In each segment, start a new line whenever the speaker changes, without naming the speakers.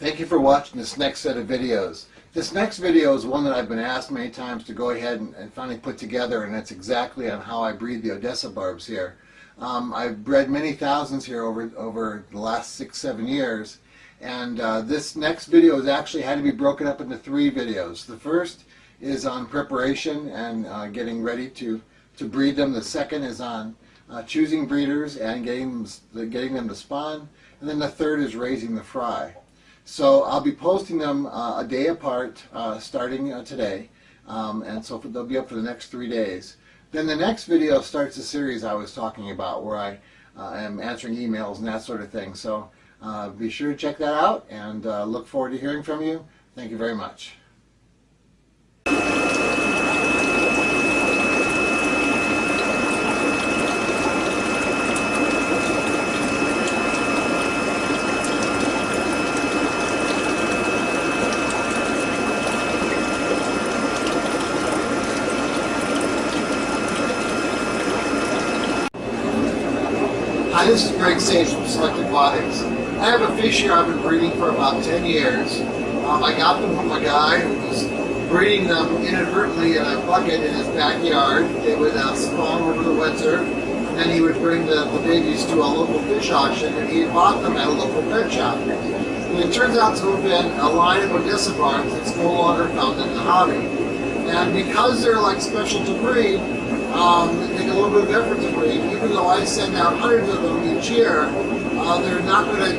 Thank you for watching this next set of videos. This next video is one that I've been asked many times to go ahead and finally put together, and it's exactly on how I breed the Odessa Barbs here. I've bred many thousands here over the last 6-7 years, and this next video has actually had to be broken up into 3 videos. The first is on preparation and getting ready to breed them. The second is on choosing breeders and getting them to spawn, and then the third is raising the fry. So I'll be posting them a day apart starting today, and so they'll be up for the next 3 days. Then the next video starts the series I was talking about, where I am answering emails and that sort of thing. So be sure to check that out, and look forward to hearing from you. Thank you very much. Hi, this is Greg Sage from Select Aquatics. I have a fish here I've been breeding for about 10 years. I got them from a guy who was breeding them inadvertently in a bucket in his backyard. They would spawn over the winter, and then he would bring the babies to a local fish auction, and he bought them at a local pet shop. And it turns out to have been a line of Odessa Barbs that's no longer found in the hobby. And because they're like special to breed, they take a little bit of effort to breed. Even though I send out hundreds of them each year, they're not going to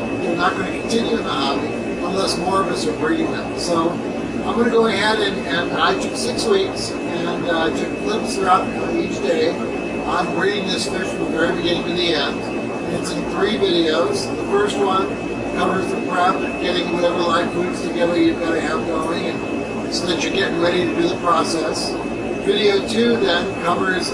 continue in the hobby unless more of us are breeding them. So I'm going to go ahead and I took 6 weeks and I took clips throughout each day. I'm breeding this fish from the very beginning to the end. And it's in 3 videos. The first one covers the prep, getting whatever live foods together you've got to have going, and so that you're getting ready to do the process. Video 2 then covers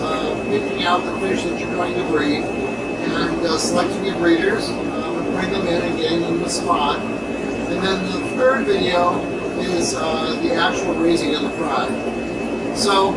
picking out the fish that you're going to breed and selecting your breeders, bring them in and getting them to spawn. And then the third video is the actual raising of the fry. So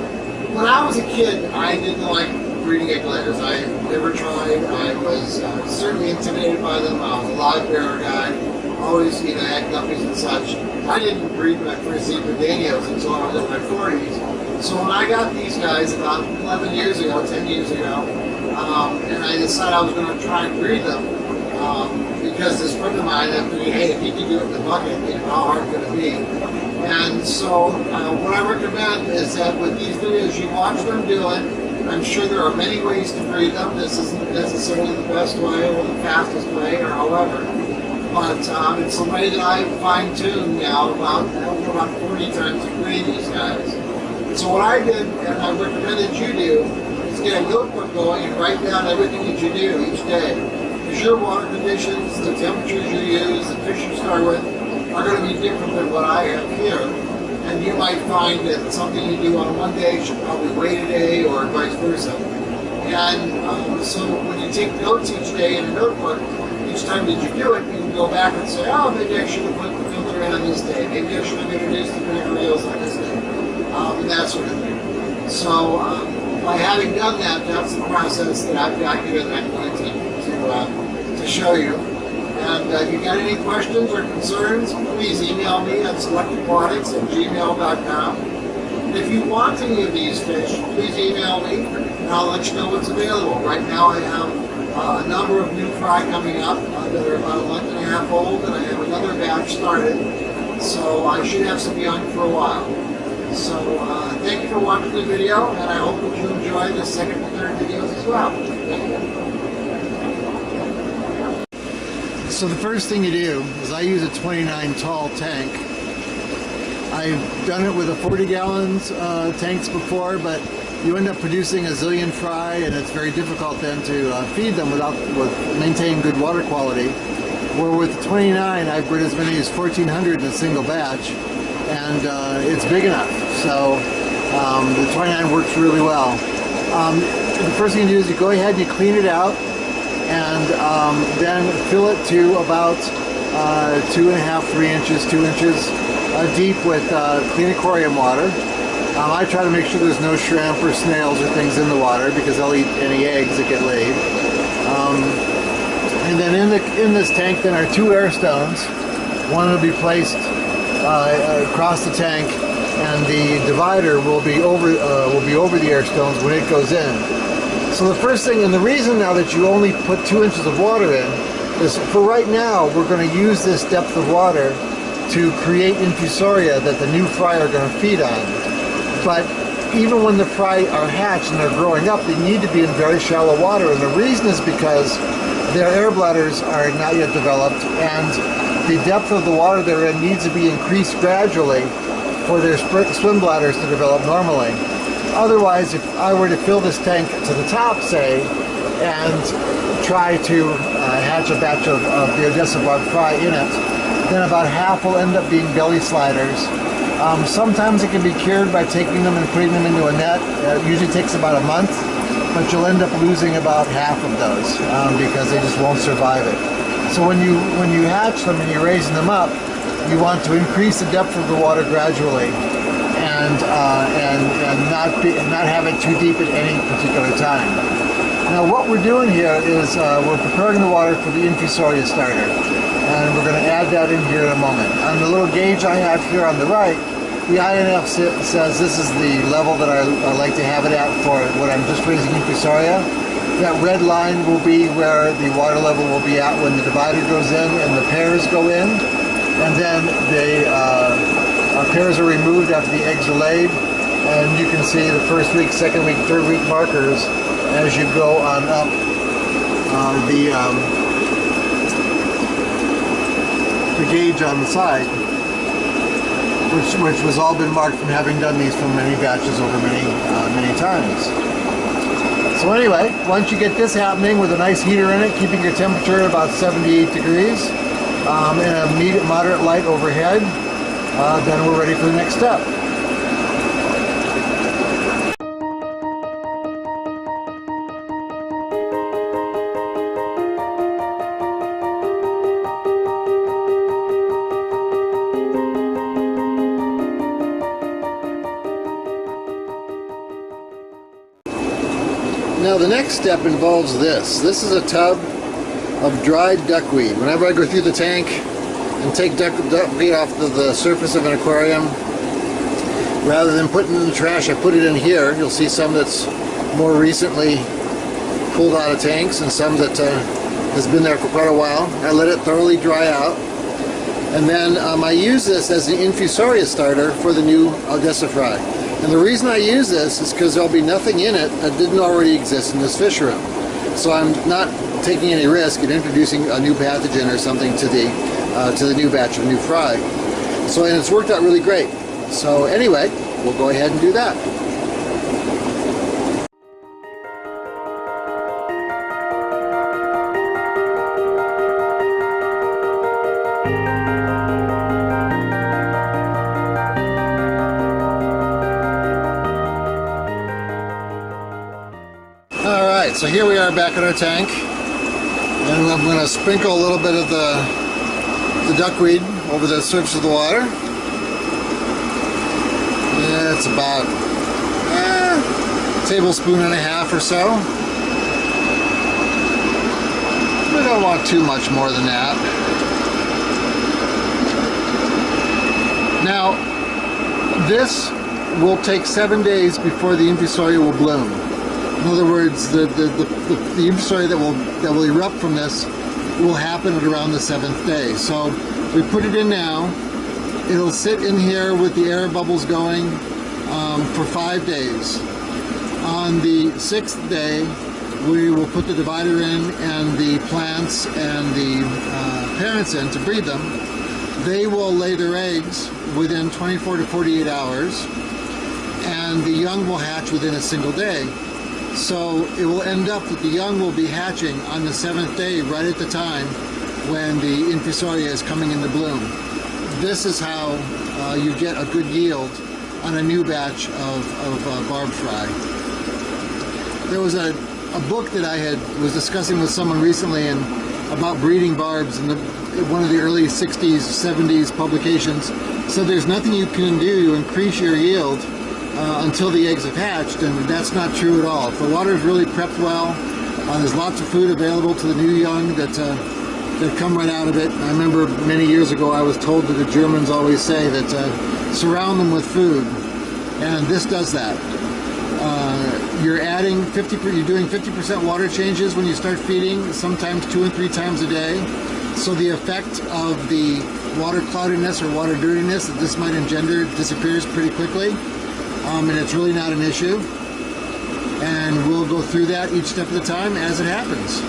when I was a kid, I didn't like breeding egg layers. I never tried. I was certainly intimidated by them. I was a live bearer guy, always eat egg guppies and such. I didn't breed my first Zebradanios until I was in my 40s. So when I got these guys about 11 years ago, 10 years ago, and I decided I was going to try and breed them, because this friend of mine asked me, hey, if you can do it in the bucket, you know, how hard could it be? And so what I recommend is that with these videos, you watch them do it. I'm sure there are many ways to breed them. This isn't necessarily the best way or the fastest way or however. But it's a way that I've fine-tuned now about 40 times to breed these guys. So what I did, and I recommended you do, is get a notebook going and write down everything that you do each day. Because your water conditions, the temperatures you use, the fish you start with, are going to be different than what I have here. And you might find that something you do on one day should probably wait a day, or vice versa. And so when you take notes each day in a notebook, each time that you do it, you can go back and say, oh, maybe I should have put the filter in on this day. Maybe I should have introduced the vinegar reels on this day. And that sort of thing. So by having done that, that's the process that I've got here that I'm going to show you. And if you've got any questions or concerns, please email me at selectaquatics@gmail.com. And if you want any of these fish, please email me and I'll let you know what's available. Right now I have a number of new fry coming up that are about 1.5 months old, and I have another batch started. So I should have some young for a while. So thank you for watching the video, and I hope that you enjoy the second and third videos as well. Thank you. So the first thing you do is I use a 29 tall tank. I've done it with a 40 gallons tanks before, but you end up producing a zillion fry, and it's very difficult then to feed them with maintaining good water quality. Where with the 29, I've bred as many as 1,400 in a single batch. And it's big enough, so the 29 works really well. The first thing you do is you go ahead and you clean it out, and then fill it to about 2.5, 3 inches, 2 inches deep with clean aquarium water. I try to make sure there's no shrimp or snails or things in the water, because they'll eat any eggs that get laid. And then in this tank then are 2 air stones. One will be placed across the tank, and the divider will be over the air stones when it goes in. So the first thing, and the reason now that you only put 2 inches of water in, is for right now we're going to use this depth of water to create infusoria that the new fry are going to feed on. But even when the fry are hatched and they're growing up, they need to be in very shallow water, and the reason is because their air bladders are not yet developed, and the depth of the water they're in needs to be increased gradually for their swim bladders to develop normally. Otherwise, if I were to fill this tank to the top, say, and try to hatch a batch of the Odessa Barbs fry in it, then about half will end up being belly sliders. Sometimes it can be cured by taking them and putting them into a net. It usually takes about a month, but you'll end up losing about half of those because they just won't survive it. So when you hatch them and you're raising them up, you want to increase the depth of the water gradually, and not have it too deep at any particular time. Now what we're doing here is we're preparing the water for the infusoria starter, and we're going to add that in here in a moment. On the little gauge I have here on the right, the INF says this is the level that I like to have it at for when I'm just raising infusoria. That red line will be where the water level will be at when the divider goes in and the pairs go in. And then the pairs are removed after the eggs are laid. And you can see the first week, second week, third week markers as you go on up the gauge on the side, which was all been marked from having done these from many batches over many times. So anyway, once you get this happening with a nice heater in it, keeping your temperature at about 78 degrees, and a moderate light overhead, then we're ready for the next step. Now the next step involves this. This is a tub of dried duckweed. Whenever I go through the tank and take duckweed off the surface of an aquarium, rather than putting it in the trash, I put it in here. You'll see some that's more recently pulled out of tanks and some that has been there for quite a while. I let it thoroughly dry out. And then I use this as the infusoria starter for the new Odessa fry. And the reason I use this is because there'll be nothing in it that didn't already exist in this fish room. So I'm not taking any risk in introducing a new pathogen or something to the new batch of new fry. So, and it's worked out really great. So anyway, we'll go ahead and do that. Alright, so here we are back in our tank, and I'm going to sprinkle a little bit of the duckweed over the surface of the water. Yeah, it's about a tablespoon and a half or so. We don't want too much more than that. Now, this will take 7 days before the infusoria will bloom. In other words, the infusoria that will erupt from this will happen at around the 7th day. So we put it in now. It'll sit in here with the air bubbles going for 5 days. On the 6th day, we will put the divider in and the plants and the parents in to breed them. They will lay their eggs within 24 to 48 hours, and the young will hatch within a single day. So it will end up that the young will be hatching on the 7th day, right at the time when the infusoria is coming into bloom. This is how you get a good yield on a new batch of barb fry. There was a book that I was discussing with someone recently about breeding barbs, and one of the early 60s, 70s publications said there's nothing you can do to increase your yield until the eggs have hatched, and that's not true at all. If the water is really prepped well, there's lots of food available to the new young that that come right out of it. I remember many years ago I was told that the Germans always say that surround them with food, and this does that. You're adding 50%. You're doing 50% water changes when you start feeding, sometimes 2 and 3 times a day. So the effect of the water cloudiness or water dirtiness that this might engender disappears pretty quickly, and it's really not an issue. And we'll go through that each step at a time as it happens.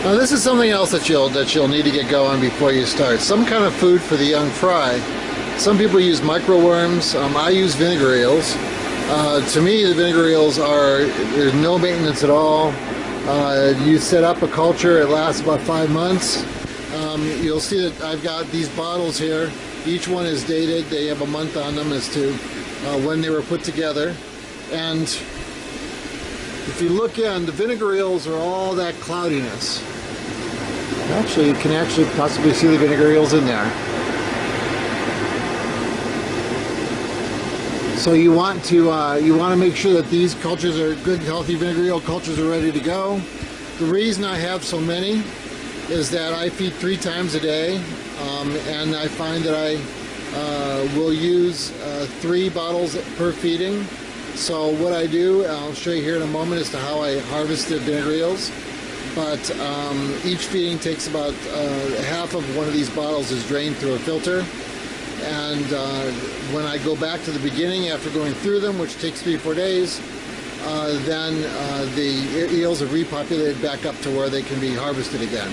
Now this is something else that you'll need to get going before you start. Some kind of food for the young fry. Some people use microworms. I use vinegar eels. To me, the vinegar eels there's no maintenance at all. You set up a culture, it lasts about 5 months. You'll see that I've got these bottles here. Each one is dated. They have a month on them as to when they were put together. And if you look in, the vinegar eels are all that cloudiness. Actually, you can possibly see the vinegar eels in there. So you want to make sure that these cultures are good, healthy vinegar eel cultures are ready to go. The reason I have so many is that I feed 3 times a day, and I find that I will use 3 bottles per feeding. So what I do, I'll show you here in a moment as to how I harvest the vinegar eels. But each feeding takes about half of one of these bottles is drained through a filter. And when I go back to the beginning after going through them, which takes 3-4 days, then the eels have repopulated back up to where they can be harvested again.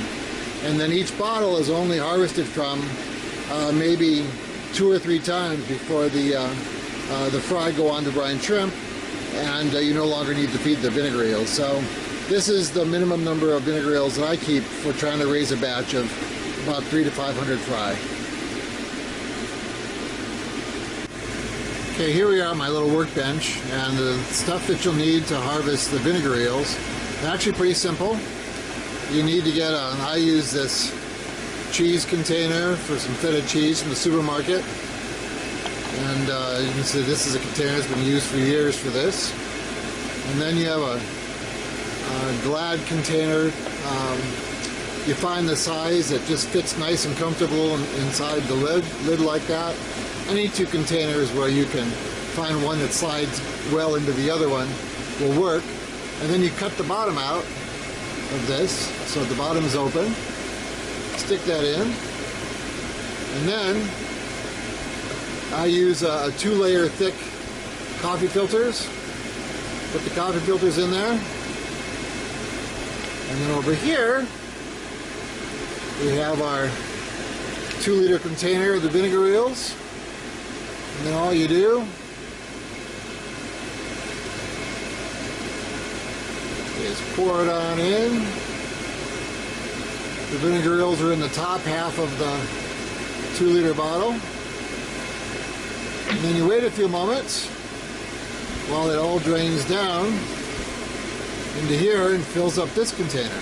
And then each bottle is only harvested from maybe 2 or 3 times before the fry go on to brine shrimp, and you no longer need to feed the vinegar eels. So this is the minimum number of vinegar eels that I keep for trying to raise a batch of about 300 to 500 fry. Okay, here we are on my little workbench, and the stuff that you'll need to harvest the vinegar eels is actually pretty simple. You need to get I use this cheese container for some feta cheese from the supermarket. And you can see this is a container that's been used for years for this. And then you have a Glad container. You find the size that just fits nice and comfortable inside the lid like that. Any 2 containers where you can find one that slides well into the other one will work. And then you cut the bottom out of this so the bottom is open. Stick that in. And then I use a 2-layer thick coffee filters. Put the coffee filters in there. And then over here, we have our 2-liter container of the vinegar eels. And then all you do is pour it on in. The vinegar eels are in the top half of the 2-liter bottle. And then you wait a few moments while it all drains down into here and fills up this container.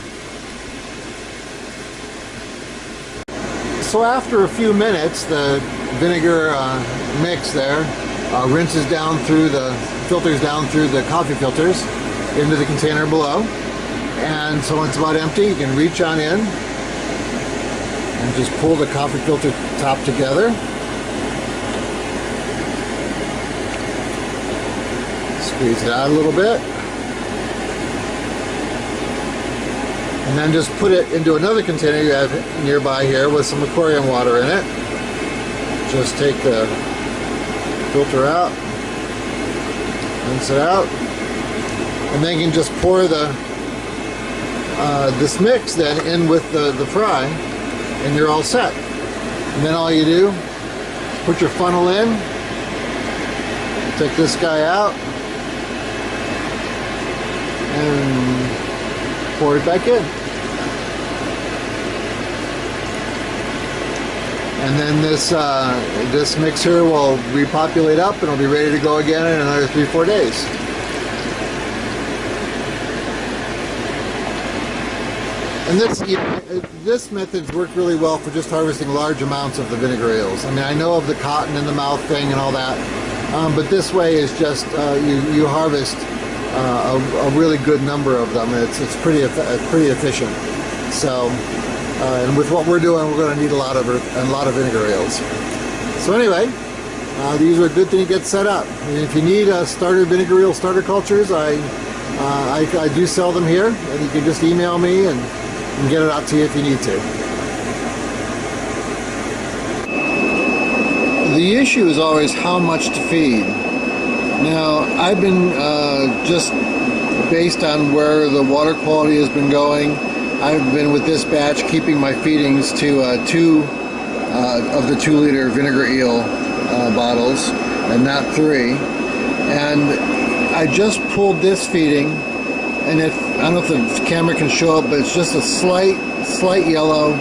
So after a few minutes, the vinegar mix there rinses down through filters down through the coffee filters into the container below. And so when it's about empty, you can reach on in and just pull the coffee filter top together. Squeeze it out a little bit. And then just put it into another container you have nearby here with some aquarium water in it. Just take the filter out, rinse it out, and then you can just pour this mix then in with the fry, and you're all set. And then all you do is put your funnel in, take this guy out, and pour it back in. And then this mixer will repopulate up and it'll be ready to go again in another 3-4 days. And this method's worked really well for just harvesting large amounts of the vinegar eels. I mean, I know of the cotton in the mouth thing and all that, but this way is just you harvest a really good number of them. It's pretty efficient. So. And with what we're doing, we're going to need a lot of vinegar eels. So anyway, these are a good thing to get set up. And if you need starter vinegar eel starter cultures, I do sell them here, and you can just email me and get it out to you if you need to. The issue is always how much to feed. Now, I've been just based on where the water quality has been going. I've been with this batch keeping my feedings to 2 of the 2-liter vinegar eel bottles and not 3. And I just pulled this feeding, and I don't know if the camera can show it, but it's just a slight yellow.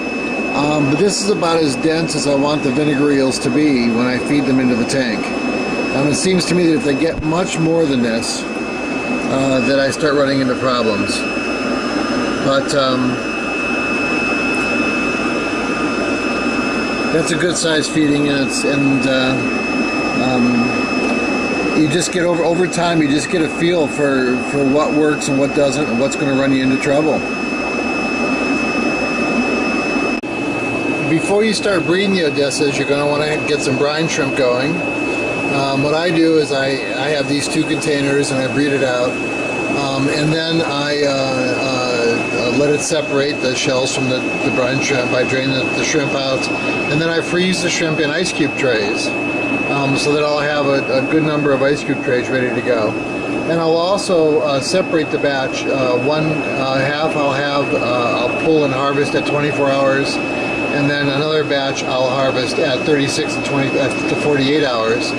But this is about as dense as I want the vinegar eels to be when I feed them into the tank. It seems to me that if they get much more than this, that I start running into problems. But that's a good size feeding, and you just get over time. You just get a feel for what works and what doesn't, and what's going to run you into trouble. Before you start breeding the Odessas, you're going to want to get some brine shrimp going. What I do is I have these 2 containers and I breed it out. And then I let it separate the shells from the brine shrimp. I drain the shrimp out, and then I freeze the shrimp in ice cube trays, so that I'll have a good number of ice cube trays ready to go. And I'll also separate the batch. One half I'll pull and harvest at 24 hours, and then another batch I'll harvest at 36 to 48 hours.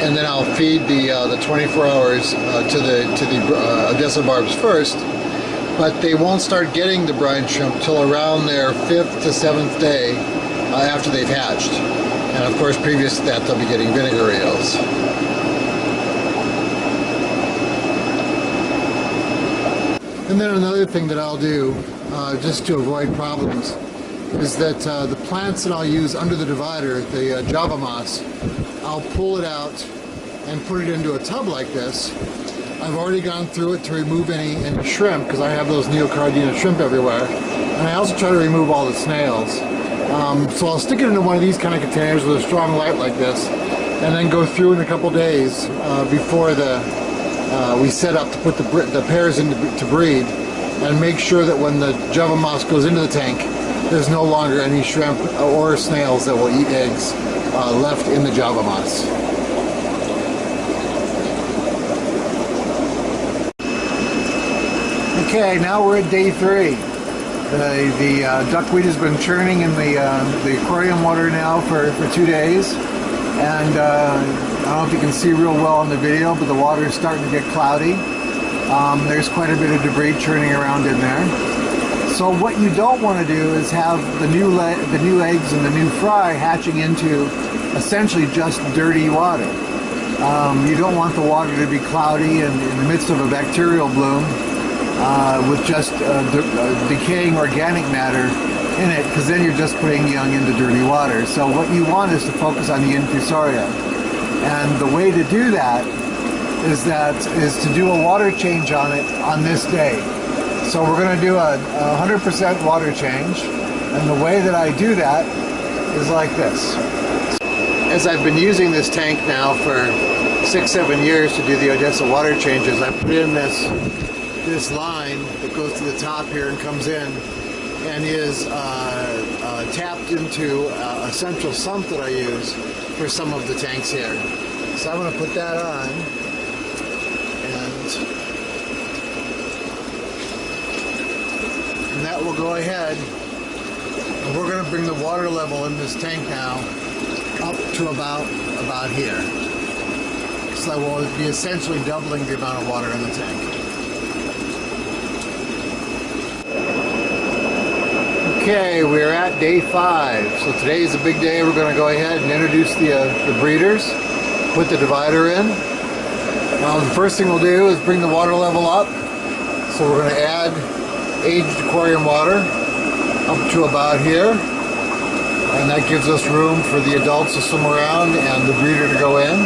And then I'll feed the 24 hours to the Odessa Barbs first, but they won't start getting the brine shrimp till around their 5th to 7th day after they've hatched. And of course, previous to that, they'll be getting vinegar eels. And then another thing that I'll do, just to avoid problems, is that the plants that I'll use under the divider, the Java moss, I'll pull it out and put it into a tub like this. I've already gone through it to remove any shrimp, because I have those neocardina shrimp everywhere. And I also try to remove all the snails. So I'll stick it into one of these kind of containers with a strong light like this, and then go through in a couple days before we set up to put the pairs in to breed, and make sure that when the Java moss goes into the tank, there's no longer any shrimp or snails that will eat eggs left in the Java moss. Okay, now we're at day 3. The duckweed has been churning in the aquarium water now for 2 days, and I don't know if you can see real well in the video, but the water is starting to get cloudy. There's quite a bit of debris churning around in there. So what you don't want to do is have the new eggs and the new fry hatching into essentially just dirty water. You don't want the water to be cloudy and in the midst of a bacterial bloom with just decaying organic matter in it, because then you're just putting young into dirty water. So what you want is to focus on the infusoria. And the way to do that is to do a water change on it on this day. So we're going to do a 100% water change, and the way that I do that is like this. As I've been using this tank now for 6-7 years to do the Odessa water changes, I put in this line that goes to the top here and comes in and is tapped into a central sump that I use for some of the tanks here. So I'm going to put that on, and that will go ahead. And we're going to bring the water level in this tank now up to about here. So we'll be essentially doubling the amount of water in the tank. Okay, we're at day 5. So today is a big day. We're going to go ahead and introduce the breeders, put the divider in. The first thing we'll do is bring the water level up. So we're going to add aged aquarium water up to about here. And that gives us room for the adults to swim around and the breeder to go in.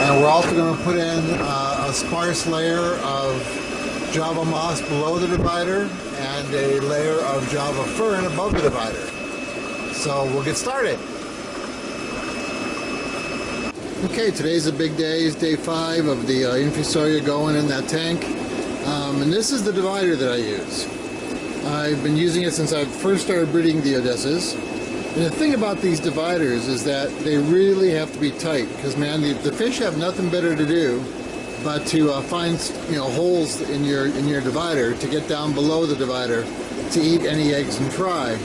And we're also going to put in a sparse layer of Java moss below the divider and a layer of Java fern above the divider. So we'll get started. Okay, today's a big day. It's day 5 of the infusoria going in that tank. And this is the divider that I use. I've been using it since I first started breeding the Odessas. And the thing about these dividers is that they really have to be tight, because man, the fish have nothing better to do but to find holes in your divider to get down below the divider to eat any eggs and try.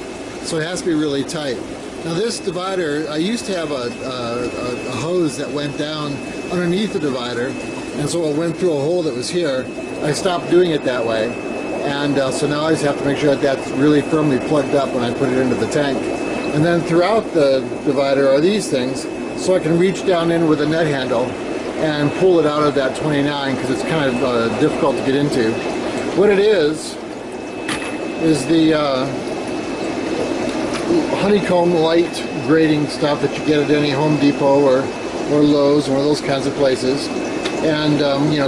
So it has to be really tight. Now this divider, I used to have a hose that went down underneath the divider, and so it went through a hole that was here. I stopped doing it that way, and so now I just have to make sure that that's really firmly plugged up when I put it into the tank. And then throughout the divider are these things, so I can reach down in with a net handle and pull it out of that 29, because it's kind of difficult to get into. What it is the honeycomb light grading stuff that you get at any Home Depot or Lowe's, one of those kinds of places, and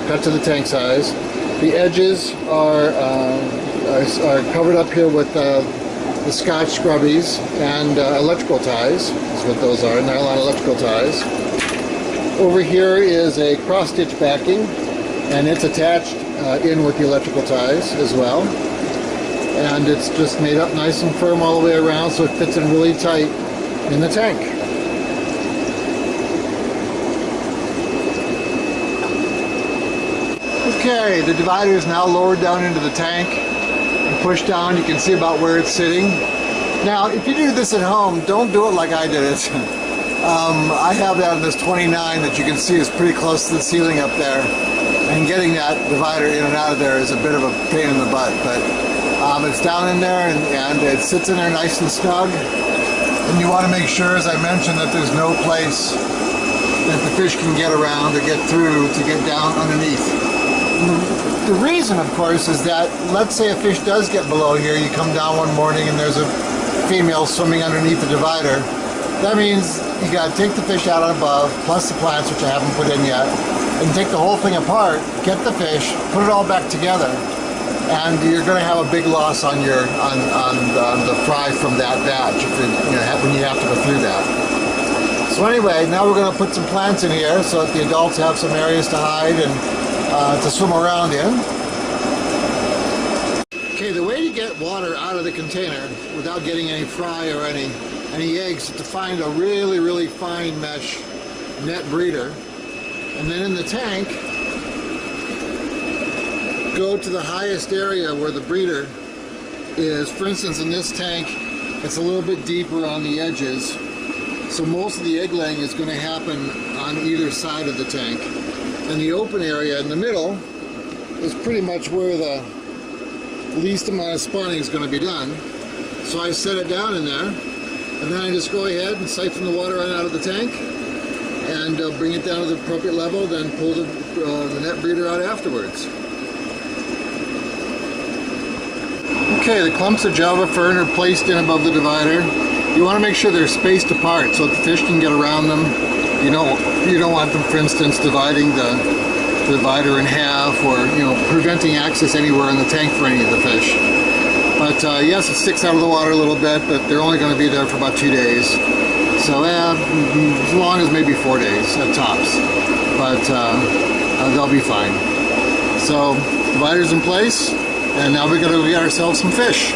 cut to the tank size. The edges are covered up here with the Scotch scrubbies and electrical ties is what those are, nylon electrical ties. Over here is a cross-stitch backing, and it's attached in with the electrical ties as well. And it's just made up nice and firm all the way around, so it fits in really tight in the tank. Okay, the divider is now lowered down into the tank. Push down, you can see about where it's sitting. Now, if you do this at home, don't do it like I did it. I have that in this 29 that you can see is pretty close to the ceiling up there, and getting that divider in and out of there is a bit of a pain in the butt, but it's down in there and it sits in there nice and snug. And you want to make sure, as I mentioned, that there's no place that the fish can get around or get through to get down underneath. The reason, of course, is that let's say a fish does get below here, you come down one morning and there's a female swimming underneath the divider. That means you got to take the fish out and above, plus the plants, which I haven't put in yet, and take the whole thing apart, get the fish, put it all back together, and you're going to have a big loss on your on the fry from that batch if when you have to go through that. So anyway, now we're going to put some plants in here so that the adults have some areas to hide and to swim around in. Okay, the way to get water out of the container without getting any fry or any eggs is to find a really, really fine mesh net breeder, and then in the tank go to the highest area where the breeder is. For instance, in this tank it's a little bit deeper on the edges, so most of the egg laying is going to happen on either side of the tank. And the open area in the middle is pretty much where the least amount of spawning is going to be done. So I set it down in there, and then I just go ahead and siphon the water right out of the tank and bring it down to the appropriate level, then pull the net breeder out afterwards. Okay, the clumps of Java fern are placed in above the divider. You want to make sure they're spaced apart so that the fish can get around them. You don't want them, for instance, dividing the divider in half, or preventing access anywhere in the tank for any of the fish. But yes, it sticks out of the water a little bit, but they're only going to be there for about 2 days. So as long as maybe 4 days at tops. But they'll be fine. So divider's in place, and now we're going to get ourselves some fish.